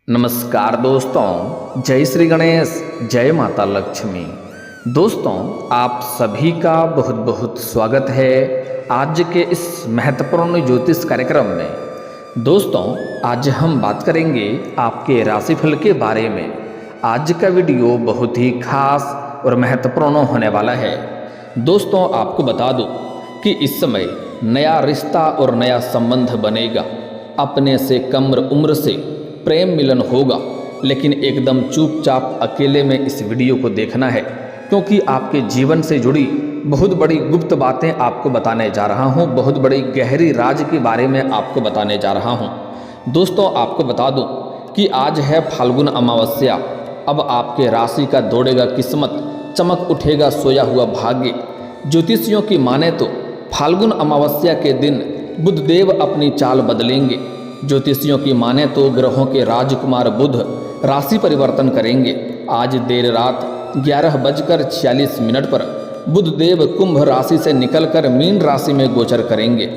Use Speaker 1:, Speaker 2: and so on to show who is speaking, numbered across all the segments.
Speaker 1: नमस्कार दोस्तों, जय श्री गणेश, जय माता लक्ष्मी। दोस्तों, आप सभी का बहुत बहुत स्वागत है आज के इस महत्वपूर्ण ज्योतिष कार्यक्रम में। दोस्तों, आज हम बात करेंगे आपके राशिफल के बारे में। आज का वीडियो बहुत ही खास और महत्वपूर्ण होने वाला है। दोस्तों, आपको बता दूं कि इस समय नया रिश्ता और नया संबंध बनेगा। अपने से कम उम्र से प्रेम मिलन होगा, लेकिन एकदम चुपचाप अकेले में इस वीडियो को देखना है, क्योंकि आपके जीवन से जुड़ी बहुत बड़ी गुप्त बातें आपको बताने जा रहा हूं। बहुत बड़ी गहरी राज के बारे में आपको बताने जा रहा हूं। दोस्तों, आपको बता दूं कि आज है फाल्गुन अमावस्या। अब आपके राशि का दौड़ेगा किस्मत, चमक उठेगा सोया हुआ भाग्य। ज्योतिषियों की माने तो फाल्गुन अमावस्या के दिन बुधदेव अपनी चाल बदलेंगे। ज्योतिषियों की माने तो ग्रहों के राजकुमार बुध राशि परिवर्तन करेंगे। आज देर रात 11:46 पर बुधदेव कुंभ राशि से निकलकर मीन राशि में गोचर करेंगे।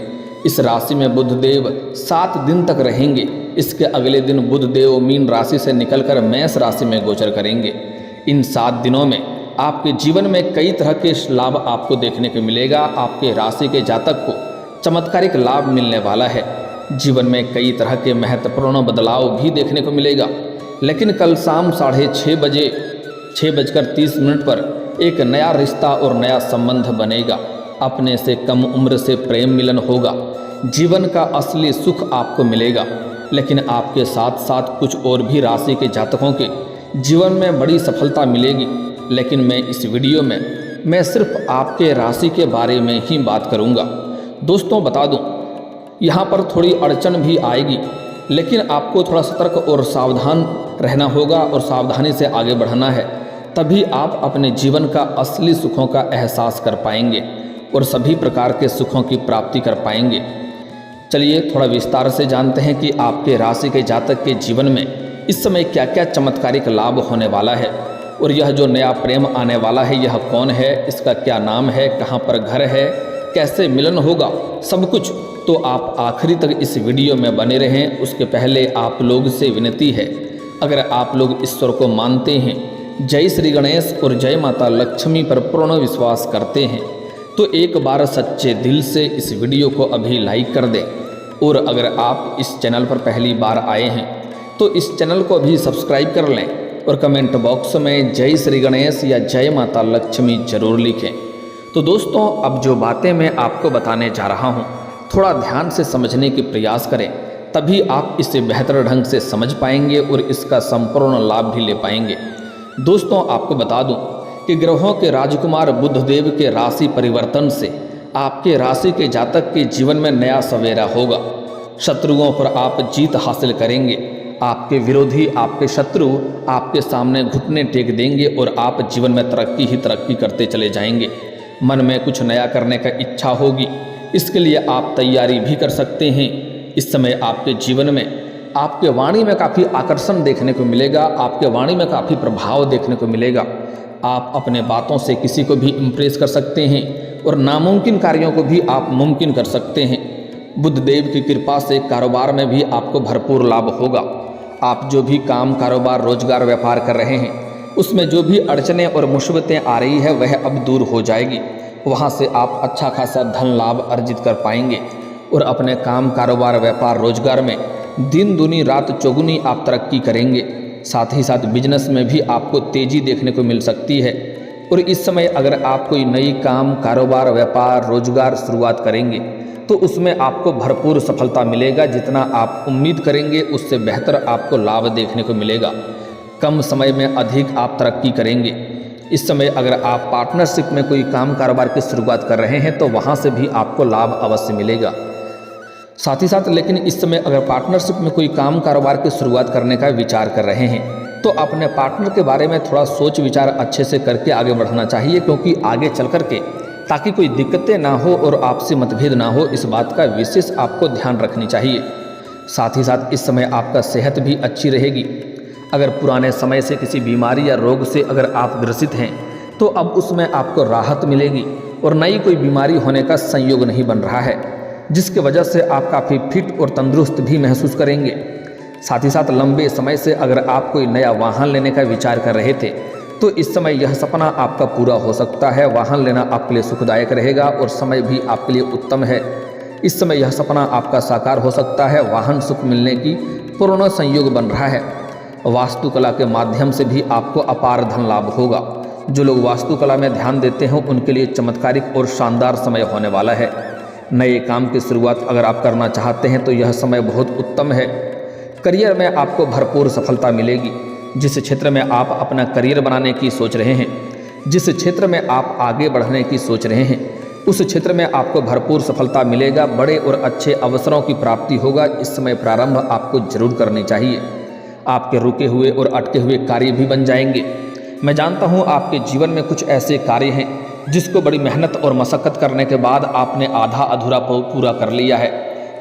Speaker 1: इस राशि में बुधदेव 7 दिन तक रहेंगे। इसके अगले दिन बुधदेव मीन राशि से निकलकर मेष राशि में गोचर करेंगे। इन 7 दिनों में आपके जीवन में कई तरह के लाभ आपको देखने को मिलेगा। आपके राशि के जातक को चमत्कारिक लाभ मिलने वाला है। जीवन में कई तरह के महत्वपूर्ण बदलाव भी देखने को मिलेगा। लेकिन कल शाम 6:30 पर एक नया रिश्ता और नया संबंध बनेगा। अपने से कम उम्र से प्रेम मिलन होगा। जीवन का असली सुख आपको मिलेगा। लेकिन आपके साथ साथ कुछ और भी राशि के जातकों के जीवन में बड़ी सफलता मिलेगी। लेकिन मैं इस वीडियो में मैं सिर्फ आपके राशि के बारे में ही बात करूंगा। दोस्तों, बता दूं, यहाँ पर थोड़ी अड़चन भी आएगी, लेकिन आपको थोड़ा सतर्क और सावधान रहना होगा और सावधानी से आगे बढ़ना है। तभी आप अपने जीवन का असली सुखों का एहसास कर पाएंगे और सभी प्रकार के सुखों की प्राप्ति कर पाएंगे। चलिए थोड़ा विस्तार से जानते हैं कि आपके राशि के जातक के जीवन में इस समय क्या क्या चमत्कारिक लाभ होने वाला है, और यह जो नया प्रेम आने वाला है यह कौन है, इसका क्या नाम है, कहाँ पर घर है, कैसे मिलन होगा, सब कुछ। तो आप आखिरी तक इस वीडियो में बने रहें। उसके पहले आप लोग से विनती है, अगर आप लोग ईश्वर को मानते हैं, जय श्री गणेश और जय माता लक्ष्मी पर पूर्ण विश्वास करते हैं, तो एक बार सच्चे दिल से इस वीडियो को अभी लाइक कर दें। और अगर आप इस चैनल पर पहली बार आए हैं तो इस चैनल को भी सब्सक्राइब कर लें और कमेंट बॉक्स में जय श्री गणेश या जय माता लक्ष्मी जरूर लिखें। तो दोस्तों, अब जो बातें मैं आपको बताने जा रहा हूँ थोड़ा ध्यान से समझने की प्रयास करें, तभी आप इसे बेहतर ढंग से समझ पाएंगे और इसका संपूर्ण लाभ भी ले पाएंगे। दोस्तों, आपको बता दूं कि ग्रहों के राजकुमार बुधदेव के राशि परिवर्तन से आपके राशि के जातक के जीवन में नया सवेरा होगा। शत्रुओं पर आप जीत हासिल करेंगे। आपके विरोधी, आपके शत्रु आपके सामने घुटने टेक देंगे और आप जीवन में तरक्की ही तरक्की करते चले जाएंगे। मन में कुछ नया करने का इच्छा होगी, इसके लिए आप तैयारी भी कर सकते हैं। इस समय आपके जीवन में आपके वाणी में काफ़ी आकर्षण देखने को मिलेगा। आपके वाणी में काफ़ी प्रभाव देखने को मिलेगा। आप अपने बातों से किसी को भी इम्प्रेस कर सकते हैं और नामुमकिन कार्यों को भी आप मुमकिन कर सकते हैं। बुधदेव की कृपा से कारोबार में भी आपको भरपूर लाभ होगा। आप जो भी काम, कारोबार, रोजगार, व्यापार कर रहे हैं उसमें जो भी अड़चनें और मुसीबतें आ रही है वह अब दूर हो जाएगी। वहाँ से आप अच्छा खासा धन लाभ अर्जित कर पाएंगे और अपने काम, कारोबार, व्यापार, रोजगार में दिन दूनी रात चौगुनी आप तरक्की करेंगे। साथ ही साथ बिजनेस में भी आपको तेजी देखने को मिल सकती है। और इस समय अगर आप कोई नई काम, कारोबार, व्यापार, रोजगार शुरुआत करेंगे तो उसमें आपको भरपूर सफलता मिलेगा। जितना आप उम्मीद करेंगे उससे बेहतर आपको लाभ देखने को मिलेगा। कम समय में अधिक आप तरक्की करेंगे। इस समय अगर आप पार्टनरशिप में कोई काम, कारोबार की शुरुआत कर रहे हैं तो वहाँ से भी आपको लाभ अवश्य मिलेगा। साथ ही साथ लेकिन इस समय अगर पार्टनरशिप में कोई काम, कारोबार की शुरुआत करने का विचार कर रहे हैं तो अपने पार्टनर के बारे में थोड़ा सोच विचार अच्छे से करके आगे बढ़ना चाहिए, क्योंकि आगे चल कर के ताकि कोई दिक्कतें ना हो और आपसी मतभेद ना हो, इस बात का विशेष आपको ध्यान रखनी चाहिए। साथ ही साथ इस समय आपका सेहत भी अच्छी रहेगी। अगर पुराने समय से किसी बीमारी या रोग से अगर आप ग्रसित हैं तो अब उसमें आपको राहत मिलेगी और नई कोई बीमारी होने का संयोग नहीं बन रहा है, जिसकी वजह से आप काफ़ी फिट और तंदुरुस्त भी महसूस करेंगे। साथ ही साथ लंबे समय से अगर आप कोई नया वाहन लेने का विचार कर रहे थे तो इस समय यह सपना आपका पूरा हो सकता है। वाहन लेना आपके लिए सुखदायक रहेगा और समय भी आपके लिए उत्तम है। इस समय यह सपना आपका साकार हो सकता है। वाहन सुख मिलने की पूर्ण संयोग बन रहा है। वास्तुकला के माध्यम से भी आपको अपार धन लाभ होगा। जो लोग वास्तुकला में ध्यान देते हैं उनके लिए चमत्कारिक और शानदार समय होने वाला है। नए काम की शुरुआत अगर आप करना चाहते हैं तो यह समय बहुत उत्तम है। करियर में आपको भरपूर सफलता मिलेगी। जिस क्षेत्र में आप अपना करियर बनाने की सोच रहे हैं, जिस क्षेत्र में आप आगे बढ़ने की सोच रहे हैं, उस क्षेत्र में आपको भरपूर सफलता मिलेगा। बड़े और अच्छे अवसरों की प्राप्ति होगा। इस समय प्रारंभ आपको जरूर करनी चाहिए। आपके रुके हुए और अटके हुए कार्य भी बन जाएंगे। मैं जानता हूँ आपके जीवन में कुछ ऐसे कार्य हैं जिसको बड़ी मेहनत और मशक्क़त करने के बाद आपने आधा अधूरा पूरा कर लिया है,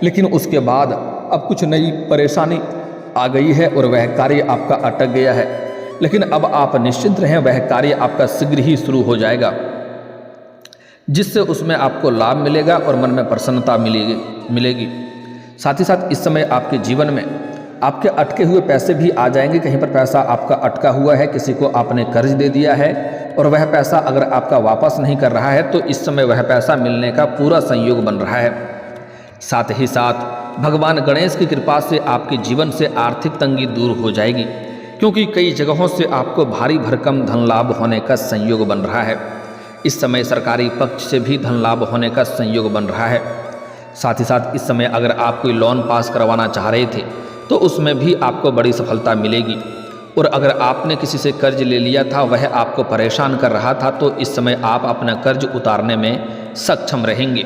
Speaker 1: लेकिन उसके बाद अब कुछ नई परेशानी आ गई है और वह कार्य आपका अटक गया है। लेकिन अब आप निश्चिंत रहें, वह कार्य आपका शीघ्र ही शुरू हो जाएगा, जिससे उसमें आपको लाभ मिलेगा और मन में प्रसन्नता मिलेगी। साथ ही साथ इस समय आपके जीवन में आपके अटके हुए पैसे भी आ जाएंगे। कहीं पर पैसा आपका अटका हुआ है, किसी को आपने कर्ज दे दिया है और वह पैसा अगर आपका वापस नहीं कर रहा है तो इस समय वह पैसा मिलने का पूरा संयोग बन रहा है। साथ ही साथ भगवान गणेश की कृपा से आपके जीवन से आर्थिक तंगी दूर हो जाएगी, क्योंकि कई जगहों से आपको भारी भरकम धन लाभ होने का संयोग बन रहा है। इस समय सरकारी पक्ष से भी धन लाभ होने का संयोग बन रहा है। साथ ही साथ इस समय अगर आप कोई लोन पास करवाना चाह रहे थे तो उसमें भी आपको बड़ी सफलता मिलेगी। और अगर आपने किसी से कर्ज ले लिया था, वह आपको परेशान कर रहा था, तो इस समय आप अपना कर्ज उतारने में सक्षम रहेंगे।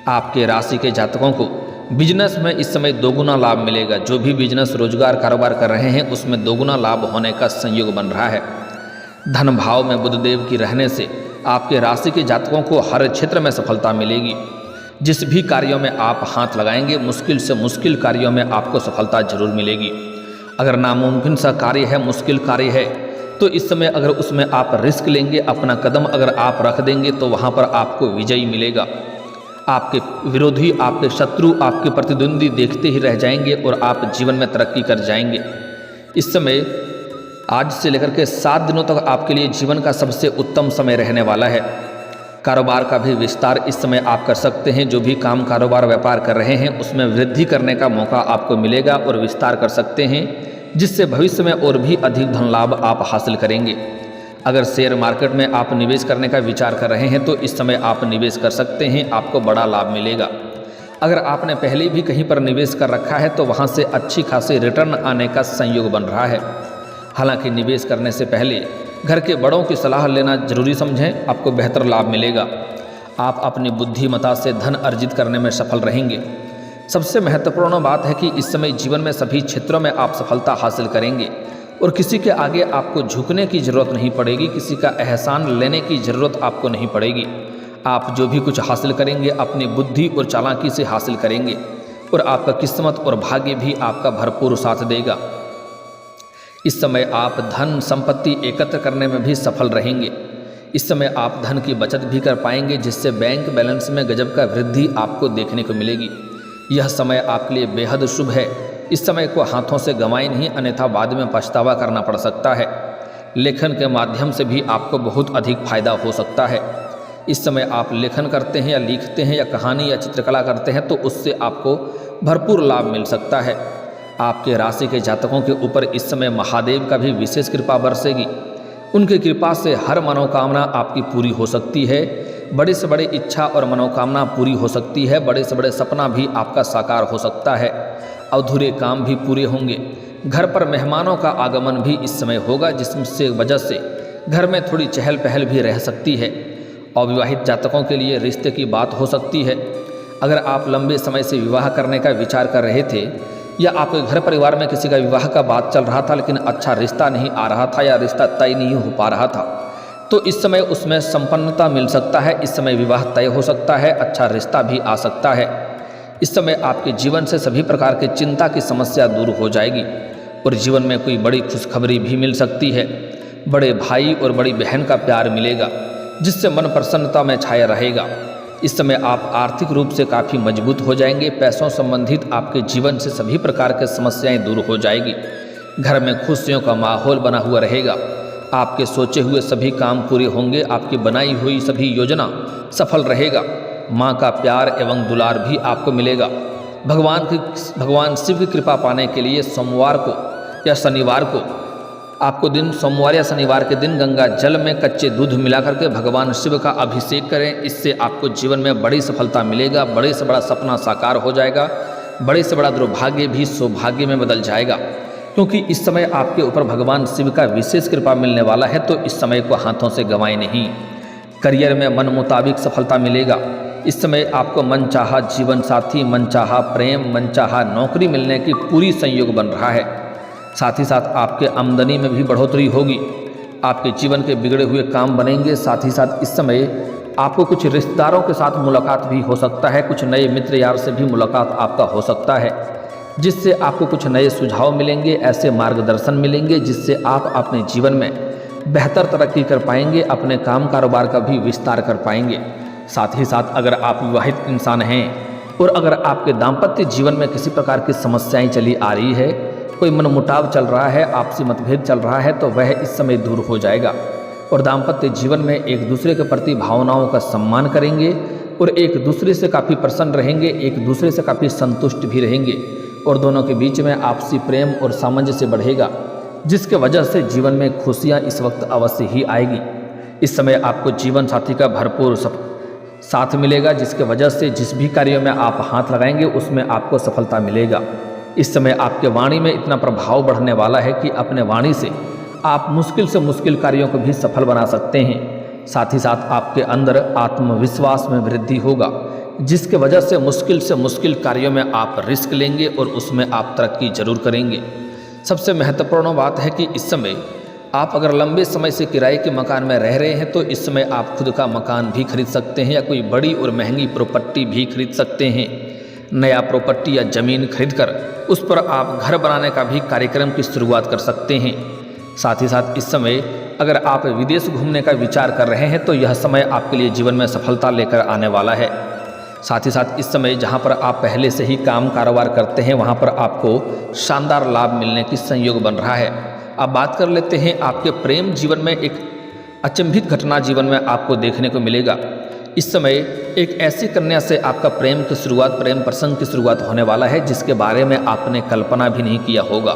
Speaker 1: आपके राशि के जातकों को बिजनेस में इस समय दोगुना लाभ मिलेगा। जो भी बिजनेस रोजगार कारोबार कर रहे हैं उसमें दोगुना लाभ होने का संयोग बन रहा है। धन भाव में बुधदेव की रहने से आपके राशि के जातकों को हर क्षेत्र में सफलता मिलेगी। जिस भी कार्यों में आप हाथ लगाएंगे, मुश्किल से मुश्किल कार्यों में आपको सफलता जरूर मिलेगी। अगर नामुमकिन सा कार्य है, मुश्किल कार्य है, तो इस समय अगर उसमें आप रिस्क लेंगे, अपना कदम अगर आप रख देंगे तो वहाँ पर आपको विजयी मिलेगा। आपके विरोधी, आपके शत्रु, आपके प्रतिद्वंदी देखते ही रह जाएंगे और आप जीवन में तरक्की कर जाएंगे। इस समय आज से लेकर के 7 दिनों तक आपके लिए जीवन का सबसे उत्तम समय रहने वाला है। कारोबार का भी विस्तार इस समय आप कर सकते हैं। जो भी काम कारोबार व्यापार कर रहे हैं उसमें वृद्धि करने का मौका आपको मिलेगा और विस्तार कर सकते हैं, जिससे भविष्य में और भी अधिक धन लाभ आप हासिल करेंगे। अगर शेयर मार्केट में आप निवेश करने का विचार कर रहे हैं तो इस समय आप निवेश कर सकते हैं, आपको बड़ा लाभ मिलेगा। अगर आपने पहले भी कहीं पर निवेश कर रखा है तो वहाँ से अच्छी खासी रिटर्न आने का संयोग बन रहा है। हालांकि निवेश करने से पहले घर के बड़ों की सलाह लेना जरूरी समझें, आपको बेहतर लाभ मिलेगा। आप अपनी बुद्धिमत्ता से धन अर्जित करने में सफल रहेंगे। सबसे महत्वपूर्ण बात है कि इस समय जीवन में सभी क्षेत्रों में आप सफलता हासिल करेंगे और किसी के आगे आपको झुकने की ज़रूरत नहीं पड़ेगी, किसी का एहसान लेने की ज़रूरत आपको नहीं पड़ेगी। आप जो भी कुछ हासिल करेंगे अपनी बुद्धि और चालाकी से हासिल करेंगे और आपका किस्मत और भाग्य भी आपका भरपूर साथ देगा। इस समय आप धन संपत्ति एकत्र करने में भी सफल रहेंगे। इस समय आप धन की बचत भी कर पाएंगे, जिससे बैंक बैलेंस में गजब का वृद्धि आपको देखने को मिलेगी। यह समय आपके लिए बेहद शुभ है। इस समय को हाथों से गंवाएं नहीं, अन्यथा बाद में पछतावा करना पड़ सकता है। लेखन के माध्यम से भी आपको बहुत अधिक फायदा हो सकता है। इस समय आप लेखन करते हैं या लिखते हैं या कहानी या चित्रकला करते हैं तो उससे आपको भरपूर लाभ मिल सकता है। आपके राशि के जातकों के ऊपर इस समय महादेव का भी विशेष कृपा बरसेगी। उनकी कृपा से हर मनोकामना आपकी पूरी हो सकती है। बड़े से बड़े इच्छा और मनोकामना पूरी हो सकती है। बड़े से बड़े सपना भी आपका साकार हो सकता है। अधूरे काम भी पूरे होंगे। घर पर मेहमानों का आगमन भी इस समय होगा, जिससे वजह से घर में थोड़ी चहल पहल भी रह सकती है। अविवाहित जातकों के लिए रिश्ते की बात हो सकती है। अगर आप लंबे समय से विवाह करने का विचार कर रहे थे या आपके घर परिवार में किसी का विवाह का बात चल रहा था लेकिन अच्छा रिश्ता नहीं आ रहा था या रिश्ता तय नहीं हो पा रहा था, तो इस समय उसमें संपन्नता मिल सकता है। इस समय विवाह तय हो सकता है, अच्छा रिश्ता भी आ सकता है। इस समय आपके जीवन से सभी प्रकार की चिंता की समस्या दूर हो जाएगी और जीवन में कोई बड़ी खुशखबरी भी मिल सकती है। बड़े भाई और बड़ी बहन का प्यार मिलेगा, जिससे मन प्रसन्नता में छाया रहेगा। इस समय आप आर्थिक रूप से काफ़ी मजबूत हो जाएंगे। पैसों संबंधित आपके जीवन से सभी प्रकार की समस्याएं दूर हो जाएगी। घर में खुशियों का माहौल बना हुआ रहेगा। आपके सोचे हुए सभी काम पूरे होंगे। आपकी बनाई हुई सभी योजना सफल रहेगा। माँ का प्यार एवं दुलार भी आपको मिलेगा। भगवान शिव की कृपा पाने के लिए सोमवार को या शनिवार को आपको सोमवार या शनिवार के दिन गंगा जल में कच्चे दूध मिला करके भगवान शिव का अभिषेक करें। इससे आपको जीवन में बड़ी सफलता मिलेगा। बड़े से बड़ा सपना साकार हो जाएगा। बड़े से बड़ा दुर्भाग्य भी सौभाग्य में बदल जाएगा, क्योंकि इस समय आपके ऊपर भगवान शिव का विशेष कृपा मिलने वाला है। तो इस समय को हाथों से गंवाएं नहीं। करियर में मन मुताबिक सफलता मिलेगा। इस समय आपको मनचाहा जीवन साथी, मनचाहा प्रेम, मनचाहा नौकरी मिलने की पूरी संयोग बन रहा है। साथ ही साथ आपके आमदनी में भी बढ़ोतरी होगी। आपके जीवन के बिगड़े हुए काम बनेंगे। साथ ही साथ इस समय आपको कुछ रिश्तेदारों के साथ मुलाकात भी हो सकता है। कुछ नए मित्र यार से भी मुलाकात आपका हो सकता है, जिससे आपको कुछ नए सुझाव मिलेंगे, ऐसे मार्गदर्शन मिलेंगे जिससे आप अपने जीवन में बेहतर तरक्की कर पाएंगे, अपने काम कारोबार का भी विस्तार कर पाएंगे। साथ ही साथ अगर आप विवाहित इंसान हैं और अगर आपके दाम्पत्य जीवन में किसी प्रकार की समस्याएं चली आ रही है, कोई मनमुटाव चल रहा है, आपसी मतभेद चल रहा है, तो वह इस समय दूर हो जाएगा और दाम्पत्य जीवन में एक दूसरे के प्रति भावनाओं का सम्मान करेंगे और एक दूसरे से काफ़ी प्रसन्न रहेंगे, एक दूसरे से काफ़ी संतुष्ट भी रहेंगे और दोनों के बीच में आपसी प्रेम और सामंजस्य बढ़ेगा, जिसके वजह से जीवन में खुशियाँ इस वक्त अवश्य ही आएगी। इस समय आपको जीवन साथी का भरपूर साथ मिलेगा, जिसके वजह से जिस भी कार्यों में आप हाथ लगाएंगे उसमें आपको सफलता मिलेगा। इस समय आपके वाणी में इतना प्रभाव बढ़ने वाला है कि अपने वाणी से आप मुश्किल से मुश्किल कार्यों को भी सफल बना सकते हैं। साथ ही साथ आपके अंदर आत्मविश्वास में वृद्धि होगा, जिसके वजह से मुश्किल कार्यों में आप रिस्क लेंगे और उसमें आप तरक्की जरूर करेंगे। सबसे महत्वपूर्ण बात है कि इस समय आप अगर लंबे समय से किराए के मकान में रह रहे हैं तो इस समय आप खुद का मकान भी खरीद सकते हैं या कोई बड़ी और महंगी प्रॉपर्टी भी खरीद सकते हैं। नया प्रॉपर्टी या ज़मीन खरीदकर उस पर आप घर बनाने का भी कार्यक्रम की शुरुआत कर सकते हैं। साथ ही साथ इस समय अगर आप विदेश घूमने का विचार कर रहे हैं तो यह समय आपके लिए जीवन में सफलता लेकर आने वाला है। साथ ही साथ इस समय जहां पर आप पहले से ही काम कारोबार करते हैं वहां पर आपको शानदार लाभ मिलने की संयोग बन रहा है। अब बात कर लेते हैं आपके प्रेम जीवन में। एक अचंभित घटना जीवन में आपको देखने को मिलेगा। इस समय एक ऐसी कन्या से आपका प्रेम प्रसंग की शुरुआत होने वाला है जिसके बारे में आपने कल्पना भी नहीं किया होगा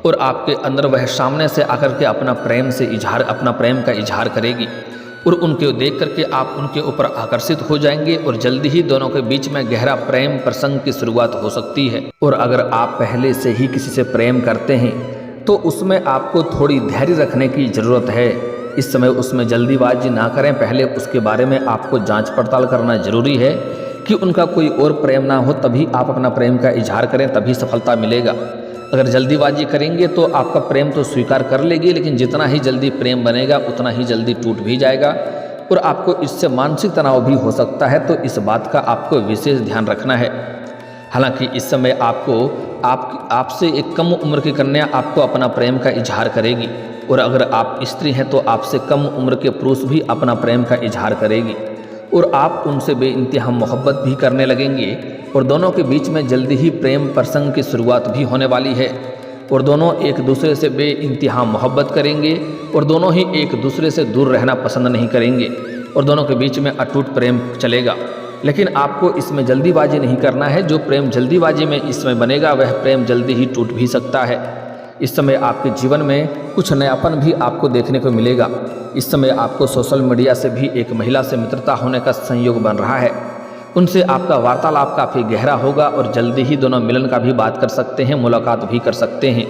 Speaker 1: और आपके अंदर वह सामने से आकर के अपना प्रेम का इजहार करेगी और उनको देख करके आप उनके ऊपर आकर्षित हो जाएंगे और जल्दी ही दोनों के बीच में गहरा प्रेम प्रसंग की शुरुआत हो सकती है। और अगर आप पहले से ही किसी से प्रेम करते हैं तो उसमें आपको थोड़ी धैर्य रखने की ज़रूरत है। इस समय उसमें जल्दीबाजी ना करें। पहले उसके बारे में आपको जांच पड़ताल करना जरूरी है कि उनका कोई और प्रेम ना हो, तभी आप अपना प्रेम का इजहार करें, तभी सफलता मिलेगा। अगर जल्दीबाजी करेंगे तो आपका प्रेम तो स्वीकार कर लेगी, लेकिन जितना ही जल्दी प्रेम बनेगा उतना ही जल्दी टूट भी जाएगा और आपको इससे मानसिक तनाव भी हो सकता है। तो इस बात का आपको विशेष ध्यान रखना है। हालांकि इस समय आपसे एक कम उम्र की कन्या आपको अपना प्रेम का इजहार करेगी और अगर आप स्त्री हैं तो आपसे कम उम्र के पुरुष भी अपना प्रेम का इजहार करेगी और आप उनसे बेइंतहा मोहब्बत भी करने लगेंगे और दोनों के बीच में जल्दी ही प्रेम प्रसंग की शुरुआत भी होने वाली है और दोनों एक दूसरे से बेइंतहा मोहब्बत करेंगे और दोनों ही एक दूसरे से दूर रहना पसंद नहीं करेंगे और दोनों के बीच में अटूट प्रेम चलेगा। लेकिन आपको इसमें जल्दीबाजी नहीं करना है। जो प्रेम जल्दीबाजी में इसमें बनेगा वह प्रेम जल्दी ही टूट भी सकता है। इस समय आपके जीवन में कुछ नयापन भी आपको देखने को मिलेगा। इस समय आपको सोशल मीडिया से भी एक महिला से मित्रता होने का संयोग बन रहा है। उनसे आपका वार्तालाप काफ़ी गहरा होगा और जल्दी ही दोनों मिलन का भी बात कर सकते हैं, मुलाकात भी कर सकते हैं।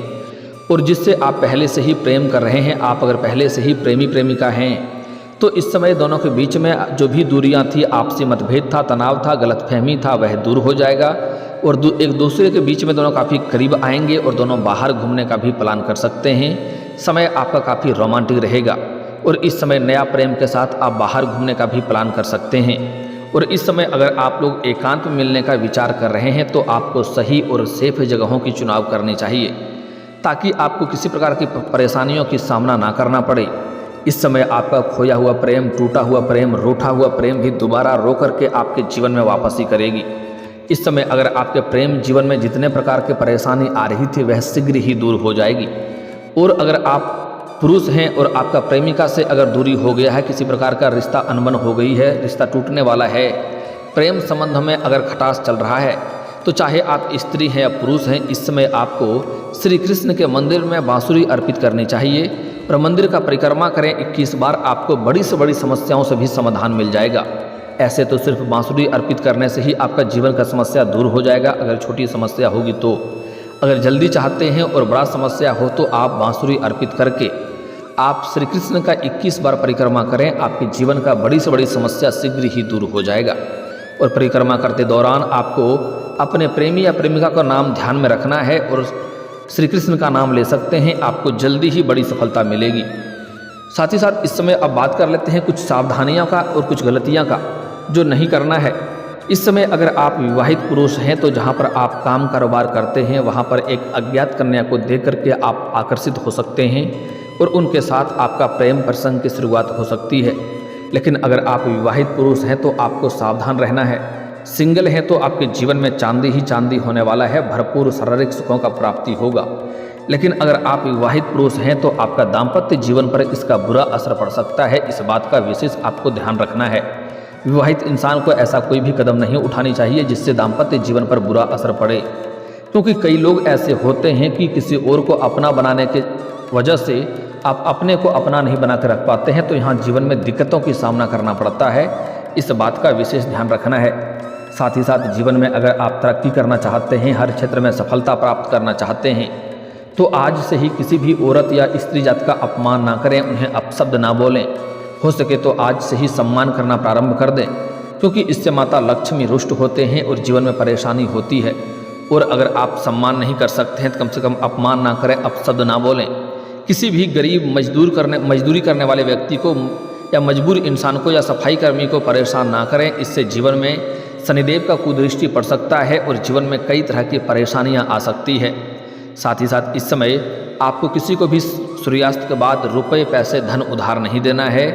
Speaker 1: और जिससे आप पहले से ही प्रेम कर रहे हैं, आप अगर पहले से ही प्रेमी प्रेमिका हैं तो इस समय दोनों के बीच में जो भी दूरियां थी, आपसी मतभेद था, तनाव था, गलतफहमी था, वह दूर हो जाएगा और एक दूसरे के बीच में दोनों काफ़ी करीब आएंगे और दोनों बाहर घूमने का भी प्लान कर सकते हैं। समय आपका काफ़ी रोमांटिक रहेगा और इस समय नया प्रेम के साथ आप बाहर घूमने का भी प्लान कर सकते हैं। और इस समय अगर आप लोग एकांत में मिलने का विचार कर रहे हैं तो आपको सही और सेफ जगहों की चुनाव करनी चाहिए ताकि आपको किसी प्रकार की परेशानियों की सामना ना करना पड़े। इस समय आपका खोया हुआ प्रेम, टूटा हुआ प्रेम, रूठा हुआ प्रेम भी दोबारा रो करके आपके जीवन में वापसी करेगी। इस समय अगर आपके प्रेम जीवन में जितने प्रकार की परेशानी आ रही थी वह शीघ्र ही दूर हो जाएगी। और अगर आप पुरुष हैं और आपका प्रेमिका से अगर दूरी हो गया है, किसी प्रकार का रिश्ता अनबन हो गई है, रिश्ता टूटने वाला है, प्रेम संबंध में अगर खटास चल रहा है, तो चाहे आप स्त्री हैं या पुरुष हैं, इस समय आपको श्री कृष्ण के मंदिर में बांसुरी अर्पित करनी चाहिए और मंदिर का परिक्रमा करें 21 बार। आपको बड़ी से बड़ी समस्याओं से भी समाधान मिल जाएगा। ऐसे तो सिर्फ बांसुरी अर्पित करने से ही आपका जीवन का समस्या दूर हो जाएगा, अगर छोटी समस्या होगी तो। अगर जल्दी चाहते हैं और बड़ा समस्या हो तो आप बांसुरी अर्पित करके आप श्री कृष्ण का 21 बार परिक्रमा करें, आपके जीवन का बड़ी से बड़ी समस्या शीघ्र ही दूर हो जाएगा। और परिक्रमा करते दौरान आपको अपने प्रेमी या प्रेमिका का नाम ध्यान में रखना है और श्री कृष्ण का नाम ले सकते हैं, आपको जल्दी ही बड़ी सफलता मिलेगी। साथ ही साथ इस समय अब बात कर लेते हैं कुछ सावधानियों का और कुछ गलतियां का जो नहीं करना है। इस समय अगर आप विवाहित पुरुष हैं तो जहां पर आप काम कारोबार करते हैं वहां पर एक अज्ञात कन्या को देख करके आप आकर्षित हो सकते हैं और उनके साथ आपका प्रेम प्रसंग की शुरुआत हो सकती है। लेकिन अगर आप विवाहित पुरुष हैं तो आपको सावधान रहना है। सिंगल हैं तो आपके जीवन में चांदी ही चांदी होने वाला है, भरपूर शारीरिक सुखों का प्राप्ति होगा। लेकिन अगर आप विवाहित पुरुष हैं तो आपका दाम्पत्य जीवन पर इसका बुरा असर पड़ सकता है, इस बात का विशेष आपको ध्यान रखना है। विवाहित इंसान को ऐसा कोई भी कदम नहीं उठानी चाहिए जिससे दाम्पत्य जीवन पर बुरा असर पड़े, क्योंकि कई लोग ऐसे होते हैं कि किसी और को अपना बनाने के वजह से आप अपने को अपना नहीं बना कर रख पाते हैं, तो यहाँ जीवन में दिक्कतों की सामना करना पड़ता है, इस बात का विशेष ध्यान रखना है। साथ ही साथ जीवन में अगर आप तरक्की करना चाहते हैं, हर क्षेत्र में सफलता प्राप्त करना चाहते हैं, तो आज से ही किसी भी औरत या स्त्री जात का अपमान ना करें, उन्हें अपशब्द ना बोलें। हो सके तो आज से ही सम्मान करना प्रारंभ कर दें, क्योंकि इससे माता लक्ष्मी रुष्ट होते हैं और जीवन में परेशानी होती है। और अगर आप सम्मान नहीं कर सकते हैं तो कम से कम अपमान ना करें, अपशब्द ना बोलें। किसी भी गरीब मजदूरी करने वाले व्यक्ति को या मजबूर इंसान को या सफाई कर्मी को परेशान ना करें, इससे जीवन में शनिदेव का कुदृष्टि पड़ सकता है और जीवन में कई तरह की परेशानियां आ सकती है। साथ ही साथ इस समय आपको किसी को भी सूर्यास्त के बाद रुपए पैसे धन उधार नहीं देना है।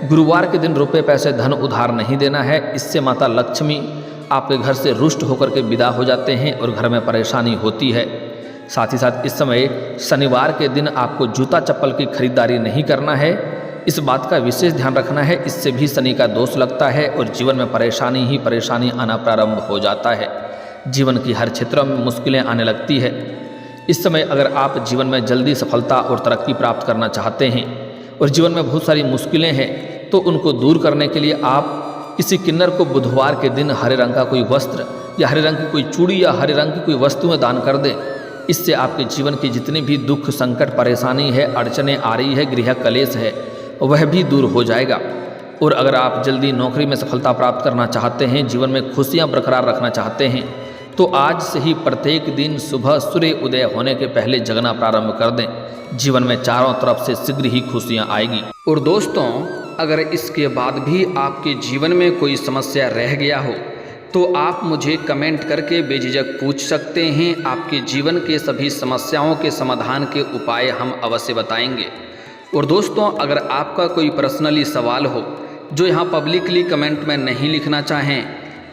Speaker 1: गुरुवार के दिन रुपए पैसे धन उधार नहीं देना है, इससे माता लक्ष्मी आपके घर से रुष्ट होकर के विदा हो जाते हैं और घर में परेशानी होती है। साथ ही साथ इस समय शनिवार के दिन आपको जूता चप्पल की खरीदारी नहीं करना है, इस बात का विशेष ध्यान रखना है, इससे भी शनि का दोष लगता है और जीवन में परेशानी ही परेशानी आना प्रारंभ हो जाता है। जीवन की हर क्षेत्रों में मुश्किलें आने लगती है। इस समय अगर आप जीवन में जल्दी सफलता और तरक्की प्राप्त करना चाहते हैं और जीवन में बहुत सारी मुश्किलें हैं तो उनको दूर करने के लिए आप किसी किन्नर को बुधवार के दिन हरे रंग का कोई वस्त्र या हरे रंग की कोई चूड़ी या हरे रंग की कोई वस्तुएं दान कर दें। इससे आपके जीवन की जितनी भी दुख संकट परेशानी है, अड़चने आ रही है, गृह कलेश है, वह भी दूर हो जाएगा। और अगर आप जल्दी नौकरी में सफलता प्राप्त करना चाहते हैं, जीवन में खुशियां बरकरार रखना चाहते हैं, तो आज से ही प्रत्येक दिन सुबह सूर्य उदय होने के पहले जगना प्रारंभ कर दें। जीवन में चारों तरफ से शीघ्र ही खुशियां आएगी। और दोस्तों, अगर इसके बाद भी आपके जीवन में कोई समस्या रह गया हो तो आप मुझे कमेंट करके बेझिझक पूछ सकते हैं। आपके जीवन के सभी समस्याओं के समाधान के उपाय हम अवश्य बताएंगे। और दोस्तों, अगर आपका कोई पर्सनली सवाल हो जो यहाँ पब्लिकली कमेंट में नहीं लिखना चाहें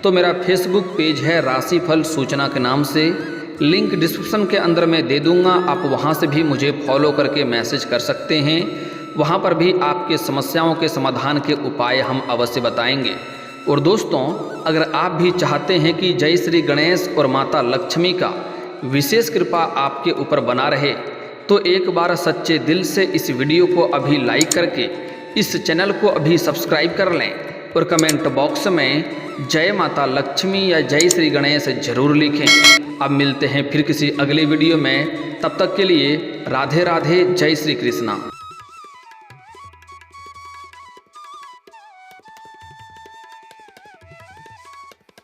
Speaker 1: तो मेरा फेसबुक पेज है राशिफल सूचना के नाम से, लिंक डिस्क्रिप्शन के अंदर मैं दे दूँगा, आप वहाँ से भी मुझे फॉलो करके मैसेज कर सकते हैं। वहाँ पर भी आपके समस्याओं के समाधान के उपाय हम अवश्य बताएंगे। और दोस्तों, अगर आप भी चाहते हैं कि जय श्री गणेश और माता लक्ष्मी का विशेष कृपा आपके ऊपर बना रहे तो एक बार सच्चे दिल से इस वीडियो को अभी लाइक करके इस चैनल को अभी सब्सक्राइब कर लें और कमेंट बॉक्स में जय माता लक्ष्मी या जय श्री गणेश जरूर लिखें। अब मिलते हैं फिर किसी अगले वीडियो में, तब तक के लिए राधे राधे, जय श्री कृष्णा।